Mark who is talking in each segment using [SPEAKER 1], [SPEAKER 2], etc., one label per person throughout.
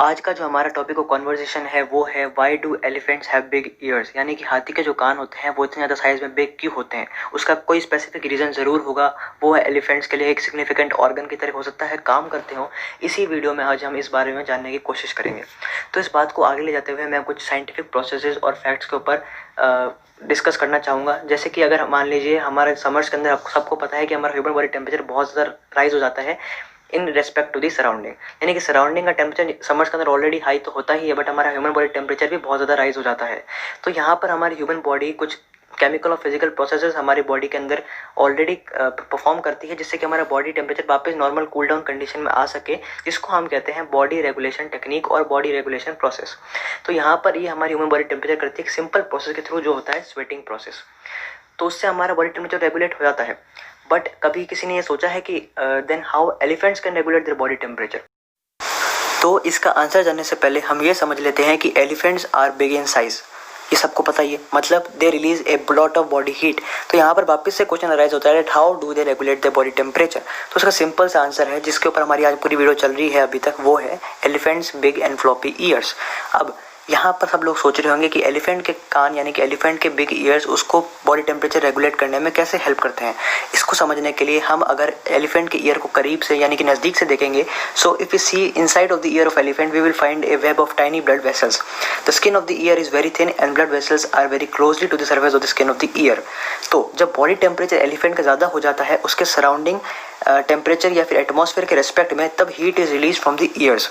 [SPEAKER 1] आज का जो हमारा टॉपिक और कॉन्वर्सेशन है वो है why do elephants have big years, यानी कि हाथी के जो कान होते हैं वो इतने ज़्यादा साइज में बिग क्यों होते हैं। उसका कोई स्पेसिफिक रीज़न ज़रूर होगा, वो है एलिफेंट्स के लिए एक सिग्निफिकेंट ऑर्गन की तरह हो सकता है काम करते हो। इसी वीडियो में आज हम इस बारे में जानने की कोशिश करेंगे। तो इस बात को आगे ले जाते हुए मैं कुछ साइंटिफिक प्रोसेसेस और फैक्ट्स के ऊपर डिस्कस करना चाहूँगा। जैसे कि अगर मान लीजिए हमारे समर्स के अंदर आपको सबको पता है कि हमारा ह्यूमन बॉडी टेम्परेचर बहुत ज़्यादा राइज हो जाता है in respect to the surrounding, यानी कि सराउंडिंग का टेम्परेचर समर्स के अंदर ऑलरेडी हाई तो होता ही है, बट हमारा ह्यूमन बॉडी टेम्परेचर भी बहुत ज़्यादा राइज हो जाता है। तो यहाँ पर हमारी ह्यूमन बॉडी कुछ केमिकल और फिजिकल प्रोसेसेस हमारी बॉडी के अंदर ऑलरेडी परफॉर्म करती है, जिससे कि हमारा बॉडी टेम्परेचर वापस नॉर्मल कूल डाउन कंडीशन में आ सके, जिसको हम कहते हैं बॉडी रेगुलेशन टेक्निक और बॉडी रेगुलेशन प्रोसेस। तो यहाँ पर ये हमारी ह्यूमन बॉडी टेम्परेचर करती है एक सिंपल प्रोसेस के थ्रू, जो होता है स्वेटिंग प्रोसेस। तो उससे हमारा बॉडी टेम्परेचर रेगुलेट हो जाता है। बट कभी किसी ने ये सोचा है कि then how elephants can regulate their body temperature. तो इसका आंसर जानने से पहले हम ये समझ लेते हैं कि elephants are big in size. ये सबको पता ही है, मतलब they release a lot of body heat. तो यहाँ पर वापस से क्वेश्चन अराइज होता है how do they regulate the body temperature. तो उसका सिंपल सा आंसर है, जिसके ऊपर हमारी आज पूरी वीडियो चल रही है अभी तक, वो है elephants big and floppy years. अब यहाँ पर सब लोग सोच रहे होंगे कि एलिफेंट के कान यानी कि एलिफेंट के बिग ईयर्स उसको बॉडी टेम्परेचर रेगुलेट करने में कैसे हेल्प करते हैं। इसको समझने के लिए हम अगर एलिफेंट के ईयर को करीब से यानी कि नज़दीक से देखेंगे, so if you see inside of the ear of elephant we will find a web of tiny blood vessels. The skin of the ear is very thin and blood vessels are very closely to the surface of the skin of the ear. तो जब body temperature elephant का ज़्यादा हो जाता है उसके surrounding temperature या फिर एटमॉस्फेयर के रेस्पेक्ट में, तब heat is release from the years.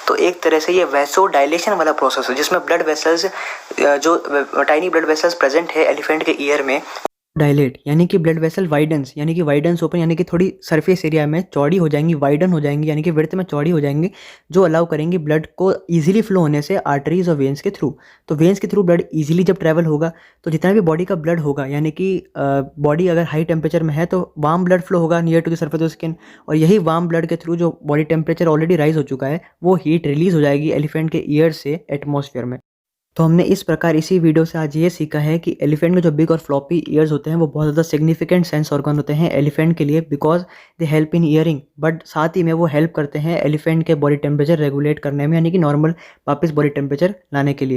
[SPEAKER 1] तो एक तरह से ये वैसो डायलेशन वाला प्रोसेस है, जिसमें ब्लड वेसल्स जो टाइनी ब्लड वेसल्स प्रेजेंट है एलिफेंट के ईयर में, डायलेट यानी कि ब्लड वेसल वाइडेंस यानी कि वाइडेंस ओपन यानी कि थोड़ी सरफेस एरिया में चौड़ी हो जाएंगी, वाइडन हो जाएंगी यानी कि विड्थ में चौड़ी हो जाएंगी, जो अलाउ करेंगी ब्लड को इजीली फ्लो होने से आर्टरीज और वेन्स के थ्रू। तो वेन्स के थ्रू ब्लड इजीली जब ट्रैवल होगा तो जितना भी बॉडी का ब्लड होगा, यानी कि बॉडी अगर हाई टेम्परेचर में है तो वार्म ब्लड फ्लो होगा near to the surface of skin, और यही वार्म ब्लड के थ्रू जो बॉडी टेम्परेचर ऑलरेडी राइज हो चुका है वो हीट रिलीज हो जाएगी एलिफेंट के ईयर से एटमॉस्फेयर में। तो हमने इस प्रकार इसी वीडियो से आज ये सीखा है कि एलिफेंट के जो बिग और फ्लॉपी ईयर्स होते हैं वो बहुत ज़्यादा सिग्निफिकेंट सेंस ऑर्गन होते हैं एलिफेंट के लिए, because they help in hearing, but साथ ही में वो हेल्प करते हैं एलिफेंट के बॉडी टेम्परेचर रेगुलेट करने में, यानी कि नॉर्मल वापस बॉडी टेम्परेचर लाने के लिए।